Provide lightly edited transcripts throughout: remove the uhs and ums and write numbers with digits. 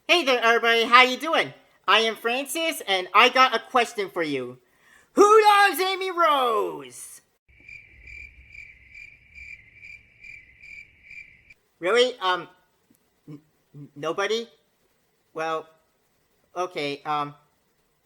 Hey there everybody, how you doing? I am Francis and I got a question for you. Who loves Amy Rose? Really? Nobody? Well, okay,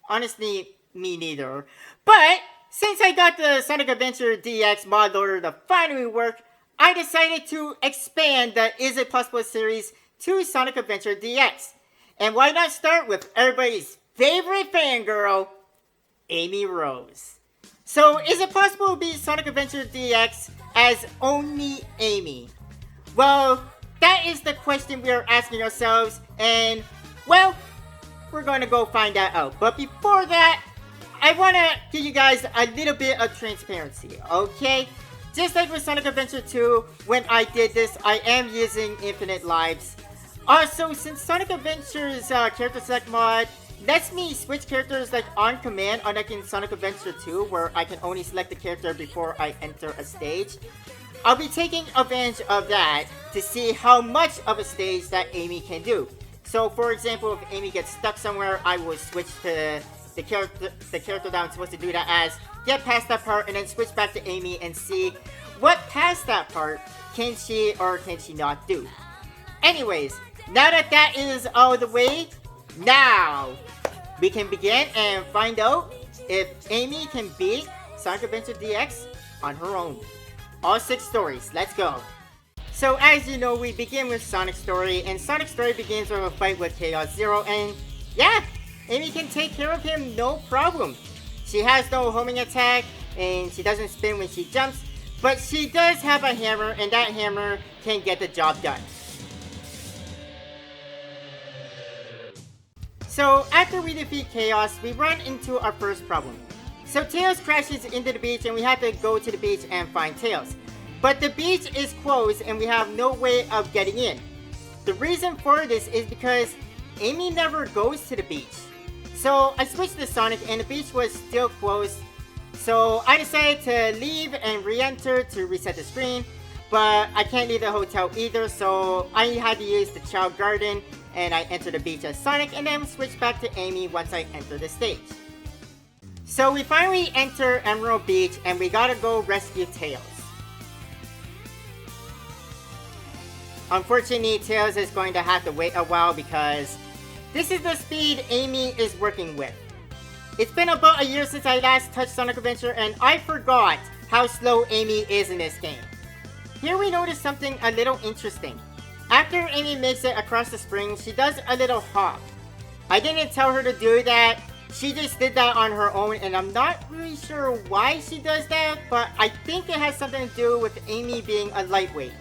honestly, me neither. But since I got the Sonic Adventure DX mod loader to finally work, I decided to expand the Is It Possible series to Sonic Adventure DX. And why not start with everybody's favorite fangirl, Amy Rose? So, is it possible to beat Sonic Adventure DX as only Amy? Well, that is the question we are asking ourselves, and, well, we're going to go find that out. But before that, I want to give you guys a little bit of transparency, okay? Just like with Sonic Adventure 2, when I did this, I am using infinite lives. Also, since Sonic Adventure's character select mod lets me switch characters like on command, unlike in Sonic Adventure 2, where I can only select the character before I enter a stage, I'll be taking advantage of that to see how much of a stage that Amy can do. So, for example, if Amy gets stuck somewhere, I will switch to the character that I'm supposed to do that as, get past that part, and then switch back to Amy and see what past that part can she or can she not do. Anyways, now that is out of the way, now we can begin and find out if Amy can beat Sonic Adventure DX on her own. All 6 stories, let's go. So as you know, we begin with Sonic's story, and Sonic's story begins with a fight with Chaos Zero, and yeah, Amy can take care of him no problem. She has no homing attack, and she doesn't spin when she jumps, but she does have a hammer, and that hammer can get the job done. So after we defeat Chaos, we run into our first problem. So Tails crashes into the beach and we have to go to the beach and find Tails. But the beach is closed and we have no way of getting in. The reason for this is because Amy never goes to the beach. So I switched to Sonic and the beach was still closed. So I decided to leave and re-enter to reset the screen. But I can't leave the hotel either, so I had to use the Child Garden and I enter the beach as Sonic and then switch back to Amy once I enter the stage. So we finally enter Emerald Beach and we gotta go rescue Tails. Unfortunately, Tails is going to have to wait a while because this is the speed Amy is working with. It's been about a year since I last touched Sonic Adventure and I forgot how slow Amy is in this game. Here we notice something a little interesting. After Amy makes it across the spring, she does a little hop. I didn't tell her to do that, she just did that on her own and I'm not really sure why she does that, but I think it has something to do with Amy being a lightweight.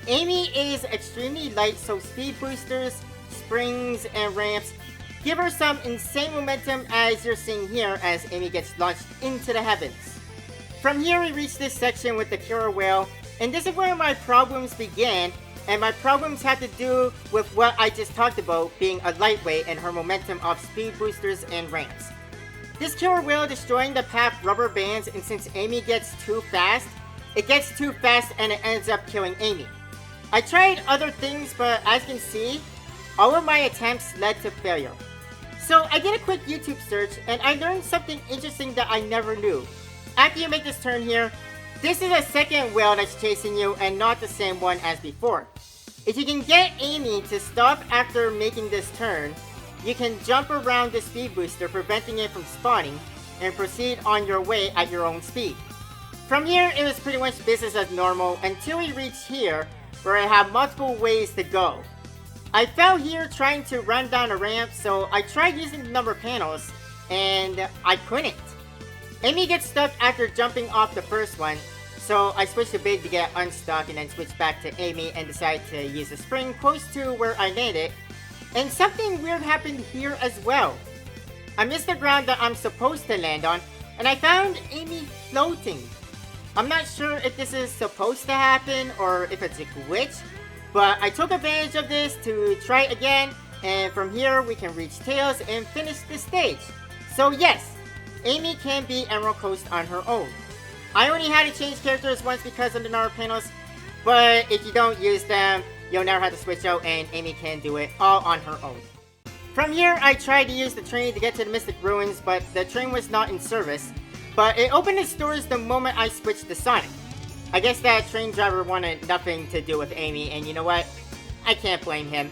Amy is extremely light, so speed boosters, springs, and ramps give her some insane momentum as you're seeing here as Amy gets launched into the heavens. From here we reach this section with the killer whale, and this is where my problems began, and my problems have to do with what I just talked about, being a lightweight and her momentum of speed boosters and ramps. This killer whale destroying the path rubber bands, and since Amy gets too fast, it gets too fast and it ends up killing Amy. I tried other things, but as you can see, all of my attempts led to failure. So I did a quick YouTube search and I learned something interesting that I never knew. After you make this turn here, this is a second whale that's chasing you and not the same one as before. If you can get Amy to stop after making this turn, you can jump around the speed booster, preventing it from spawning, and proceed on your way at your own speed. From here, it was pretty much business as normal until we reach here, where I have multiple ways to go. I fell here trying to run down a ramp, so I tried using the number panels, and I couldn't. Amy gets stuck after jumping off the first one, so I switched to Big to get unstuck and then switched back to Amy and decided to use the spring close to where I landed. And something weird happened here as well. I missed the ground that I'm supposed to land on, and I found Amy floating. I'm not sure if this is supposed to happen or if it's a glitch, but I took advantage of this to try again, and from here we can reach Tails and finish the stage. So yes, Amy can beat Emerald Coast on her own. I only had to change characters once because of the number panels, but if you don't use them, you'll never have to switch out and Amy can do it all on her own. From here, I tried to use the train to get to the Mystic Ruins, but the train was not in service. But it opened its doors the moment I switched to Sonic. I guess that train driver wanted nothing to do with Amy, and you know what? I can't blame him.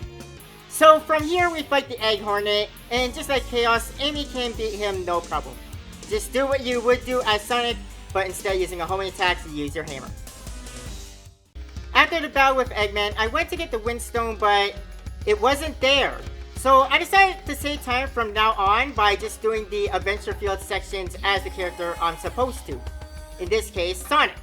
So from here, we fight the Egg Hornet, and just like Chaos, Amy can beat him no problem. Just do what you would do as Sonic, but instead of using a homing attack, you use your hammer. After the battle with Eggman, I went to get the Windstone, but it wasn't there. So I decided to save time from now on by just doing the Adventure Field sections as the character I'm supposed to. In this case, Sonic.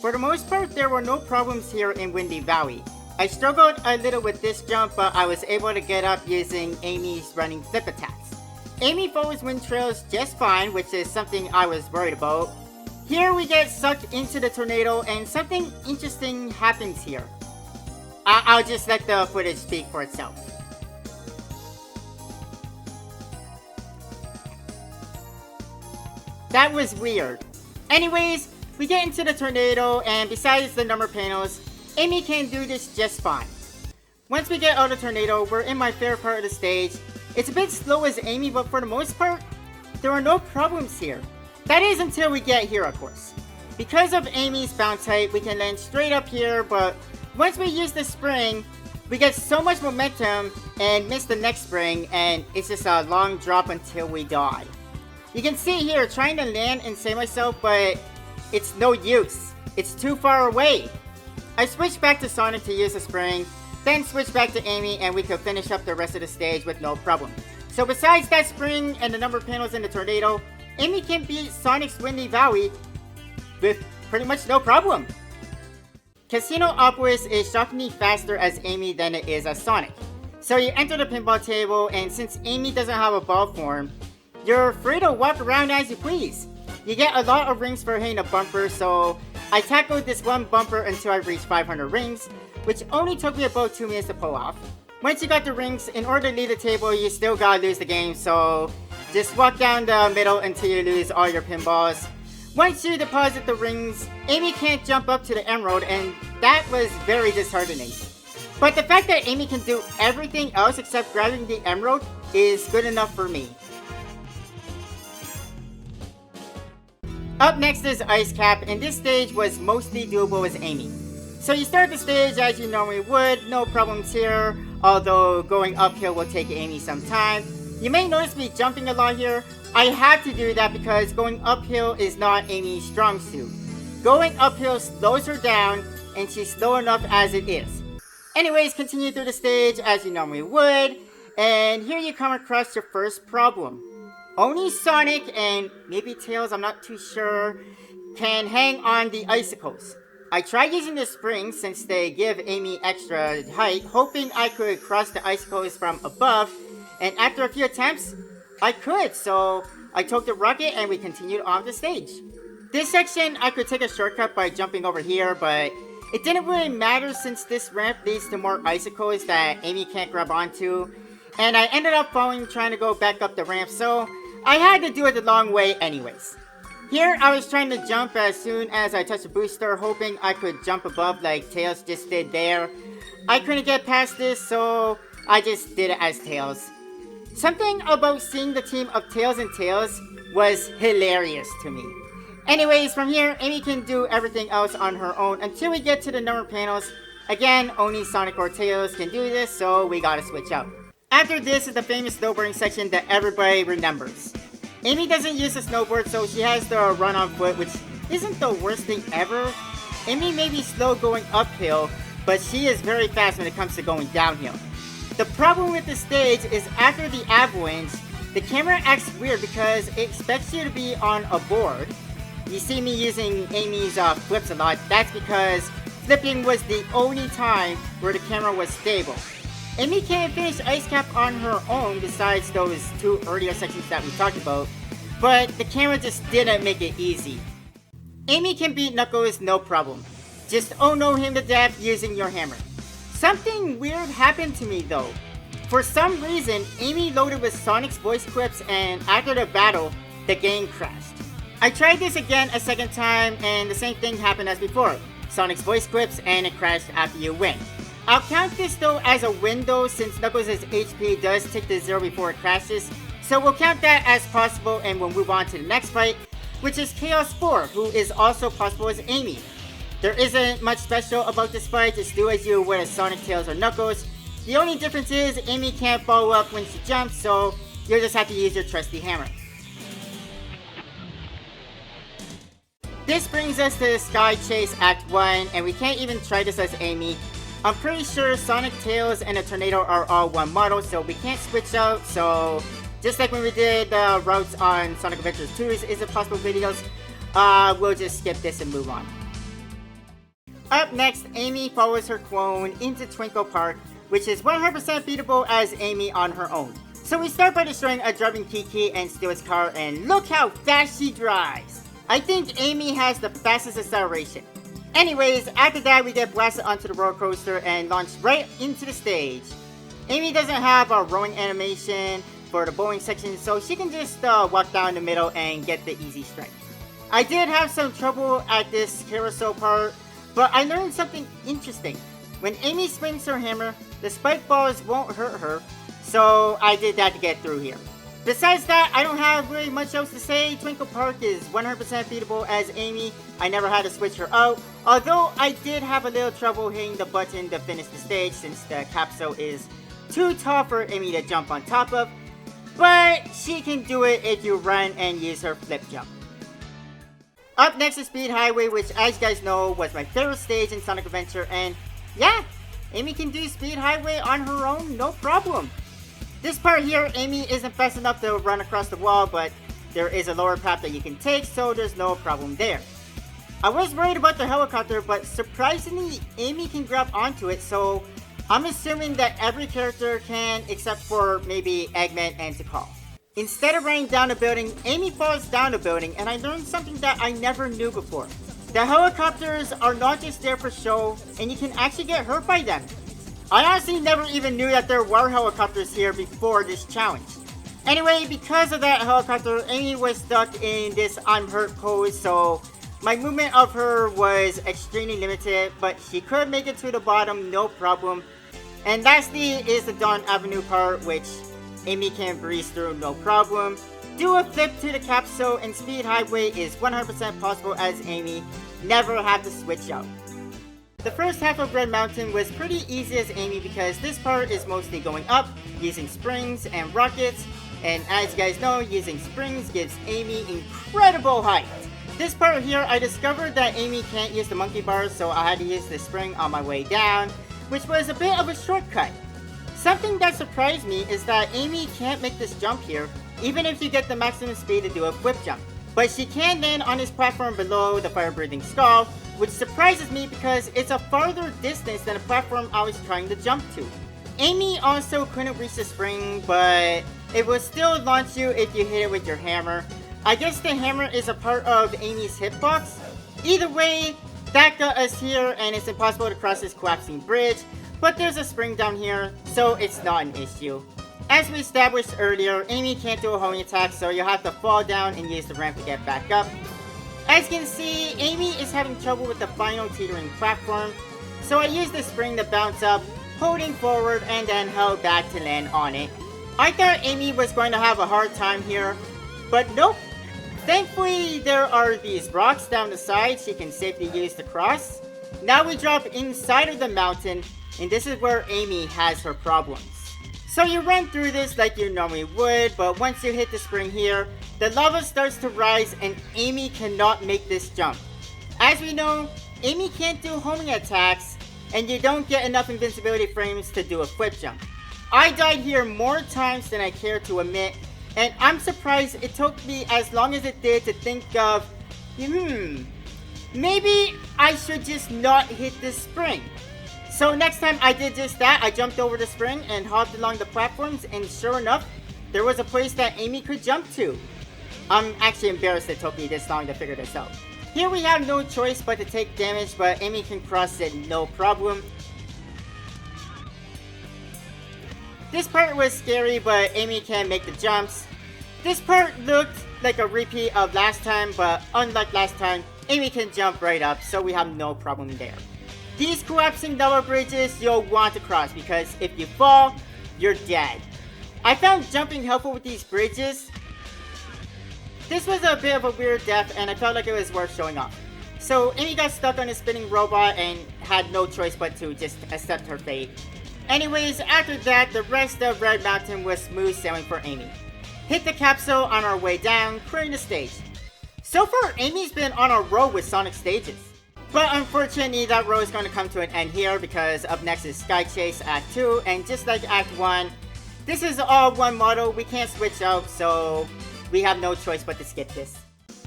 For the most part, there were no problems here in Windy Valley. I struggled a little with this jump, but I was able to get up using Amy's running flip attacks. Amy follows wind trails just fine, which is something I was worried about. Here we get sucked into the tornado and something interesting happens here. I'll just let the footage speak for itself. That was weird. Anyways, we get into the tornado, and besides the number panels, Amy can do this just fine. Once we get out of the tornado, we're in my favorite part of the stage. It's a bit slow as Amy, but for the most part, there are no problems here. That is until we get here, of course. Because of Amy's bounce height, we can land straight up here, but once we use the spring, we get so much momentum and miss the next spring, and it's just a long drop until we die. You can see here, trying to land and save myself, but it's no use. It's too far away. I switched back to Sonic to use the spring, then switched back to Amy, and we could finish up the rest of the stage with no problem. So besides that spring and the number of panels in the tornado, Amy can beat Sonic's Windy Valley with pretty much no problem. Casinopolis is shockingly faster as Amy than it is as Sonic. So you enter the pinball table, and since Amy doesn't have a ball form, you're free to walk around as you please. You get a lot of rings for hitting a bumper, so I tackled this one bumper until I reached 500 rings, which only took me about 2 minutes to pull off. Once you got the rings, in order to leave the table, you still gotta lose the game, so just walk down the middle until you lose all your pinballs. Once you deposit the rings, Amy can't jump up to the emerald, and that was very disheartening. But the fact that Amy can do everything else except grabbing the emerald is good enough for me. Up next is IceCap, and this stage was mostly doable with Amy. So you start the stage as you normally would, no problems here, although going uphill will take Amy some time. You may notice me jumping a lot here. I have to do that because going uphill is not Amy's strong suit. Going uphill slows her down, and she's slow enough as it is. Anyways, continue through the stage as you normally would, and here you come across your first problem. Only Sonic and maybe Tails, I'm not too sure, can hang on the icicles. I tried using the springs since they give Amy extra height, hoping I could cross the icicles from above, and after a few attempts, I could, so I took the rocket and we continued on the stage. This section, I could take a shortcut by jumping over here, but it didn't really matter since this ramp leads to more icicles that Amy can't grab onto, and I ended up falling trying to go back up the ramp, so I had to do it the long way anyways. Here, I was trying to jump as soon as I touched the booster, hoping I could jump above like Tails just did there. I couldn't get past this, so I just did it as Tails. Something about seeing the team of Tails and Tails was hilarious to me. Anyways, from here, Amy can do everything else on her own until we get to the number panels. Again, only Sonic or Tails can do this, so we gotta switch out. After this is the famous snowboarding section that everybody remembers. Amy doesn't use the snowboard, so she has the run on foot, which isn't the worst thing ever. Amy may be slow going uphill, but she is very fast when it comes to going downhill. The problem with the stage is after the avalanche, the camera acts weird because it expects you to be on a board. You see me using Amy's flips a lot. That's because flipping was the only time where the camera was stable. Amy can't finish IceCap on her own besides those two earlier sections that we talked about, but the camera just didn't make it easy. Amy can beat Knuckles no problem. Just oh-no him to death using your hammer. Something weird happened to me though. For some reason, Amy loaded with Sonic's voice clips, and after the battle, the game crashed. I tried this again a second time and the same thing happened as before. Sonic's voice clips and it crashed after you win. I'll count this though as a win though, since Knuckles' HP does tick to 0 before it crashes. So we'll count that as possible and we'll move on to the next fight, which is Chaos 4, who is also possible as Amy. There isn't much special about this fight, just do as you would as Sonic, Tails, or Knuckles. The only difference is Amy can't follow up when she jumps, so you'll just have to use your trusty hammer. This brings us to Sky Chase Act 1, and we can't even try this as Amy. I'm pretty sure Sonic, Tails, and a Tornado are all one model, so we can't switch out, so just like when we did the routes on Sonic Adventures 2's Is It Possible videos, we'll just skip this and move on. Up next, Amy follows her clone into Twinkle Park, which is 100% beatable as Amy on her own. So we start by destroying a driving Kiki and steal his car, and look how fast she drives! I think Amy has the fastest acceleration. Anyways, after that we get blasted onto the roller coaster and launched right into the stage. Amy doesn't have a rowing animation for the bowling section, so she can just walk down the middle and get the easy strike. I did have some trouble at this carousel part, but I learned something interesting. When Amy swings her hammer, the spike balls won't hurt her, so I did that to get through here. Besides that, I don't have really much else to say. Twinkle Park is 100% beatable as Amy. I never had to switch her out, although I did have a little trouble hitting the button to finish the stage since the capsule is too tall for Amy to jump on top of, but she can do it if you run and use her flip jump. Up next is Speed Highway, which as you guys know was my favorite stage in Sonic Adventure, and yeah, Amy can do Speed Highway on her own, no problem. This part here, Amy isn't fast enough to run across the wall, but there is a lower path that you can take, so there's no problem there. I was worried about the helicopter, but surprisingly, Amy can grab onto it, so I'm assuming that every character can, except for maybe Eggman and Tikal. Instead of running down a building, Amy falls down a building, and I learned something that I never knew before. The helicopters are not just there for show, and you can actually get hurt by them. I honestly never even knew that there were helicopters here before this challenge. Anyway, because of that helicopter, Amy was stuck in this I'm hurt pose, so my movement of her was extremely limited, but she could make it to the bottom, no problem. And lastly is the Dawn Avenue part, which Amy can breeze through, no problem. Do a flip to the capsule, and Speed Highway is 100% possible as Amy, never have to switch out. The first half of Red Mountain was pretty easy as Amy because this part is mostly going up, using springs and rockets, and as you guys know, using springs gives Amy incredible height. This part here, I discovered that Amy can't use the monkey bars, so I had to use the spring on my way down, which was a bit of a shortcut. Something that surprised me is that Amy can't make this jump here, even if you get the maximum speed to do a whip jump. But she can land on this platform below the fire-breathing skull, which surprises me because it's a farther distance than the platform I was trying to jump to. Amy also couldn't reach the spring, but it will still launch you if you hit it with your hammer. I guess the hammer is a part of Amy's hitbox. Either way, that got us here, and it's impossible to cross this collapsing bridge, but there's a spring down here, so it's not an issue. As we established earlier, Amy can't do a homing attack, so you'll have to fall down and use the ramp to get back up. As you can see, Amy is having trouble with the final teetering platform, so I used the spring to bounce up, holding forward and then held back to land on it. I thought Amy was going to have a hard time here, but nope. Thankfully, there are these rocks down the side she can safely use to cross. Now we drop inside of the mountain, and this is where Amy has her problems. So you run through this like you normally would, but once you hit the spring here, the lava starts to rise and Amy cannot make this jump. As we know, Amy can't do homing attacks, and you don't get enough invincibility frames to do a flip jump. I died here more times than I care to admit, and I'm surprised it took me as long as it did to think of, maybe I should just not hit this spring. So next time I did just that, I jumped over the spring and hopped along the platforms, and sure enough, there was a place that Amy could jump to. I'm actually embarrassed it took me this long to figure this out. Here we have no choice but to take damage, but Amy can cross it no problem. This part was scary, but Amy can make the jumps. This part looked like a repeat of last time, but unlike last time, Amy can jump right up, so we have no problem there. These collapsing double bridges you'll want to cross because if you fall, you're dead. I found jumping helpful with these bridges. This was a bit of a weird death and I felt like it was worth showing off. So Amy got stuck on a spinning robot and had no choice but to just accept her fate. Anyways, after that, the rest of Red Mountain was smooth sailing for Amy. Hit the capsule on our way down, clearing the stage. So far, Amy's been on a roll with Sonic stages. But unfortunately, that row is going to come to an end here because up next is Sky Chase Act 2, and just like Act 1, this is all one model, we can't switch out, so we have no choice but to skip this.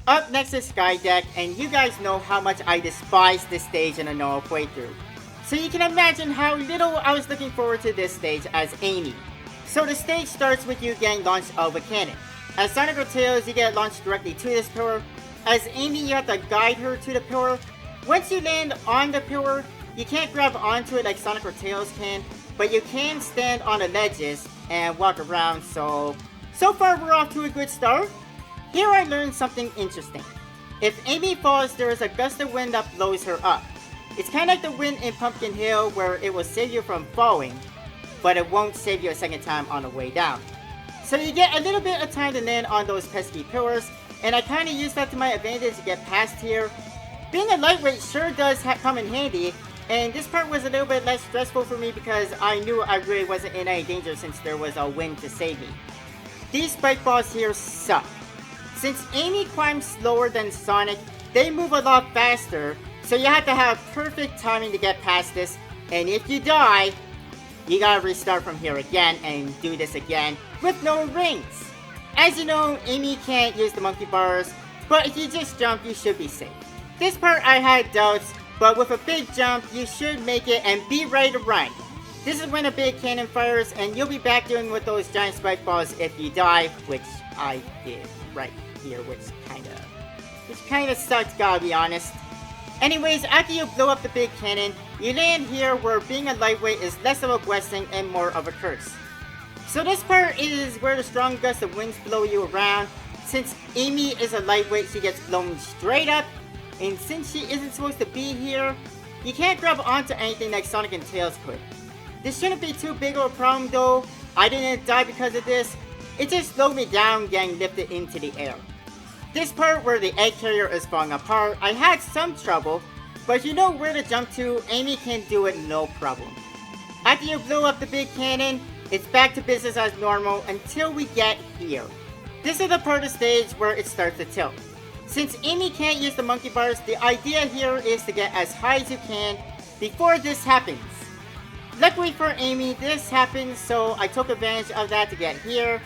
Up next is Sky Deck, and you guys know how much I despise this stage in a normal playthrough. So you can imagine how little I was looking forward to this stage as Amy. So the stage starts with you getting launched out of a cannon. As Sonic or Tails, you get launched directly to this pillar. As Amy, you have to guide her to the pillar. Once you land on the pillar, you can't grab onto it like Sonic or Tails can, but you can stand on the ledges and walk around, so far we're off to a good start. Here I learned something interesting. If Amy falls, there is a gust of wind that blows her up. It's kind of like the wind in Pumpkin Hill where it will save you from falling, but it won't save you a second time on the way down. So you get a little bit of time to land on those pesky pillars, and I kind of used that to my advantage to get past here. Being a lightweight sure does come in handy, and this part was a little bit less stressful for me because I knew I really wasn't in any danger since there was a wind to save me. These spike balls here suck. Since Amy climbs slower than Sonic, they move a lot faster, so you have to have perfect timing to get past this, and if you die, you gotta restart from here again and do this again with no rings. As you know, Amy can't use the monkey bars, but if you just jump, you should be safe. This part I had doubts, but with a big jump, you should make it and be ready to run. This is when a big cannon fires, and you'll be back dealing with those giant spike balls if you die, which I did right here, which kinda sucked, gotta be honest. Anyways, after you blow up the big cannon, you land here where being a lightweight is less of a blessing and more of a curse. So this part is where the strong gusts of winds blow you around. Since Amy is a lightweight, she gets blown straight up, and since she isn't supposed to be here, you can't grab onto anything like Sonic and Tails could. This shouldn't be too big of a problem though. I didn't die because of this. It just slowed me down getting lifted into the air. This part where the egg carrier is falling apart, I had some trouble, but if you know where to jump to, Amy can do it no problem. After you blow up the big cannon, it's back to business as normal until we get here. This is the part of the stage where it starts to tilt. Since Amy can't use the monkey bars, the idea here is to get as high as you can before this happens. Luckily for Amy, this happens, so I took advantage of that to get here,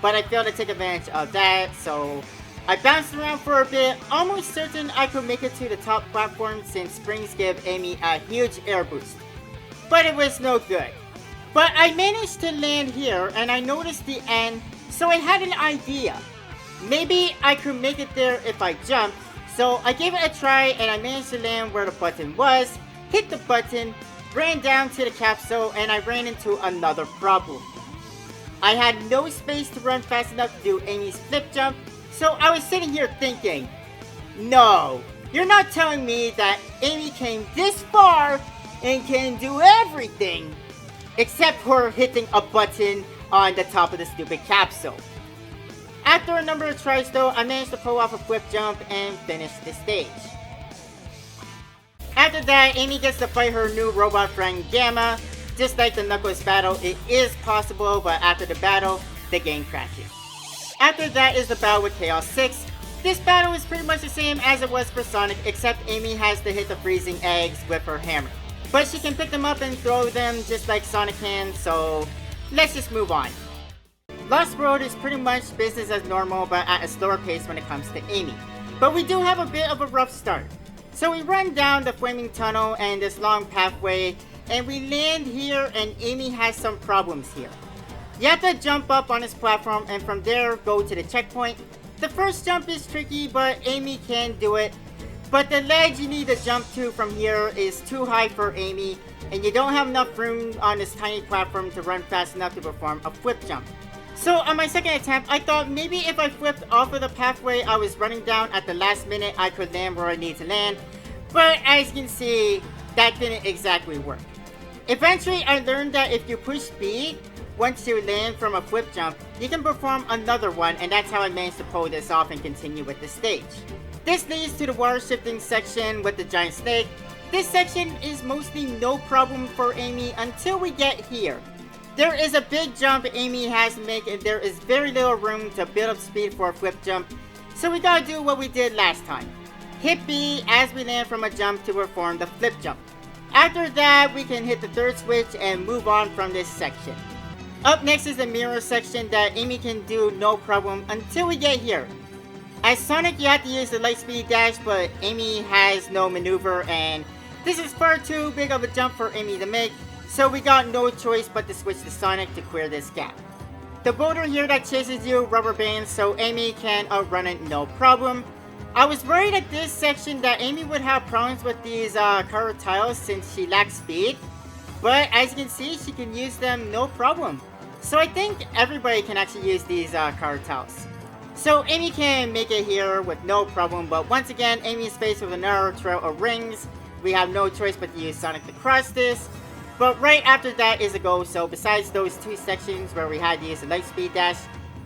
but I failed to take advantage of that, so I bounced around for a bit, almost certain I could make it to the top platform since springs give Amy a huge air boost. But it was no good. But I managed to land here and I noticed the end, so I had an idea. Maybe I could make it there if I jumped, so I gave it a try and I managed to land where the button was, hit the button, ran down to the capsule, and I ran into another problem. I had no space to run fast enough to do Amy's flip jump, so I was sitting here thinking, no, you're not telling me that Amy came this far and can do everything except for hitting a button on the top of the stupid capsule. After a number of tries though, I managed to pull off a flip jump and finish the stage. After that, Amy gets to fight her new robot friend Gamma. Just like the Knuckles battle, it is possible, but after the battle, the game crashes. After that is the battle with Chaos 6. This battle is pretty much the same as it was for Sonic, except Amy has to hit the freezing eggs with her hammer. But she can pick them up and throw them just like Sonic can, so let's just move on. Lost World is pretty much business as normal, but at a slower pace when it comes to Amy. But we do have a bit of a rough start. So we run down the flaming tunnel and this long pathway, and we land here and Amy has some problems here. You have to jump up on this platform and from there go to the checkpoint. The first jump is tricky, but Amy can do it. But the ledge you need to jump to from here is too high for Amy, and you don't have enough room on this tiny platform to run fast enough to perform a flip jump. So on my second attempt, I thought maybe if I flipped off of the pathway I was running down at the last minute, I could land where I need to land. But as you can see, that didn't exactly work. Eventually, I learned that if you push speed, once you land from a flip jump, you can perform another one, and that's how I managed to pull this off and continue with the stage. This leads to the water shifting section with the giant snake. This section is mostly no problem for Amy until we get here. There is a big jump Amy has to make, and there is very little room to build up speed for a flip jump, so we gotta do what we did last time. Hit B as we land from a jump to perform the flip jump. After that, we can hit the third switch and move on from this section. Up next is the mirror section that Amy can do no problem until we get here. As Sonic, you have to use the light speed dash, but Amy has no maneuver, and this is far too big of a jump for Amy to make, so we got no choice but to switch to Sonic to clear this gap. The boulder here that chases you rubber bands, so Amy can outrun it no problem. I was worried at this section that Amy would have problems with these car tiles since she lacks speed, but as you can see, she can use them no problem. So I think everybody can actually use these car tiles. So Amy can make it here with no problem, but once again, Amy is faced with a narrow trail of rings. We have no choice but to use Sonic to cross this. But right after that is a go, so besides those two sections where we had to use the light speed dash,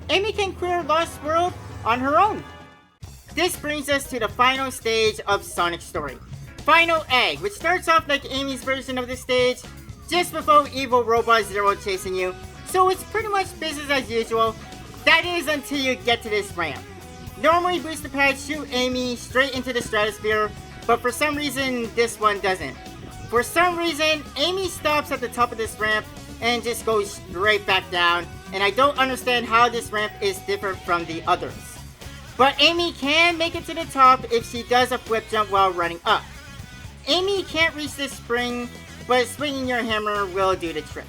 Amy can clear Lost World on her own. This brings us to the final stage of Sonic's story. Final Egg, which starts off like Amy's version of the stage, just before Evil Robot Zero chasing you, so it's pretty much business as usual. That is until you get to this ramp. Normally booster pads shoot Amy straight into the stratosphere, but for some reason this one doesn't. For some reason, Amy stops at the top of this ramp and just goes straight back down, and I don't understand how this ramp is different from the others. But Amy can make it to the top if she does a flip jump while running up. Amy can't reach this spring, but swinging your hammer will do the trick.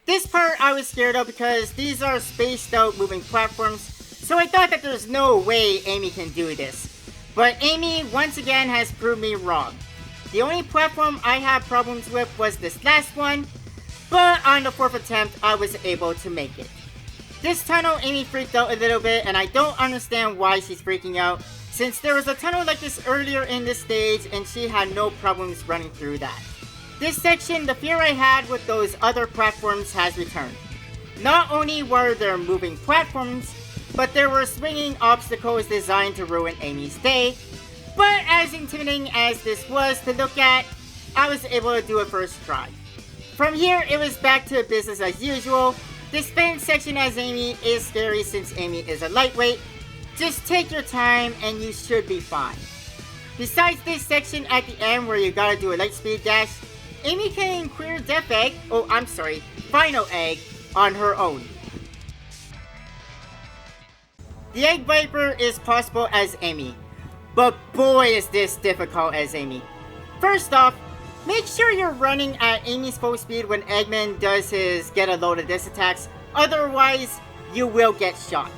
This part I was scared of because these are spaced out moving platforms, so I thought that there's no way Amy can do this. But Amy once again has proved me wrong. The only platform I had problems with was this last one, but on the fourth attempt I was able to make it. This tunnel Amy freaked out a little bit, and I don't understand why she's freaking out, since there was a tunnel like this earlier in this stage and she had no problems running through that. This section, the fear I had with those other platforms has returned. Not only were there moving platforms, but there were swinging obstacles designed to ruin Amy's day. But as intimidating as this was to look at, I was able to do it first try. From here, it was back to business as usual. This spin section as Amy is scary since Amy is a lightweight. Just take your time and you should be fine. Besides this section at the end where you gotta do a light speed dash, Amy can clear Final Egg on her own. The Egg Viper is possible as Amy, but boy is this difficult as Amy. First off, make sure you're running at Amy's full speed when Eggman does his get a load of this attacks, otherwise you will get shot.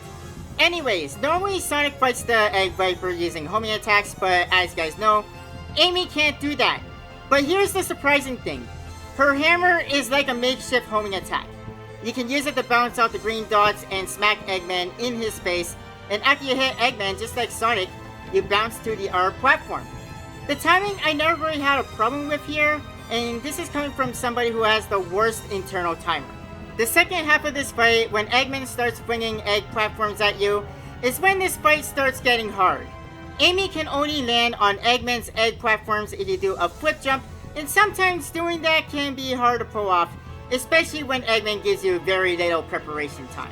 Anyways, normally Sonic fights the Egg Viper using homing attacks, but as you guys know, Amy can't do that. But here's the surprising thing. Her hammer is like a makeshift homing attack. You can use it to bounce out the green dots and smack Eggman in his face, and after you hit Eggman, just like Sonic, you bounce to the R platform. The timing I never really had a problem with here, and this is coming from somebody who has the worst internal timer. The second half of this fight, when Eggman starts flinging egg platforms at you, is when this fight starts getting hard. Amy can only land on Eggman's egg platforms if you do a flip jump, and sometimes doing that can be hard to pull off, especially when Eggman gives you very little preparation time.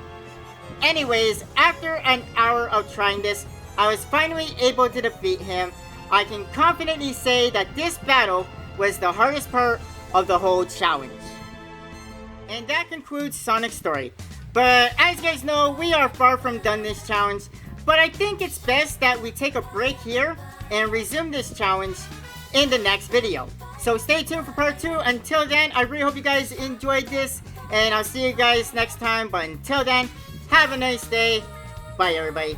Anyways, after an hour of trying this, I was finally able to defeat him. I can confidently say that this battle was the hardest part of the whole challenge. And that concludes Sonic's story. But as you guys know, we are far from done this challenge, but I think it's best that we take a break here and resume this challenge in the next video. So stay tuned for part 2. Until then, I really hope you guys enjoyed this, and I'll see you guys next time. But until then, have a nice day. Bye everybody.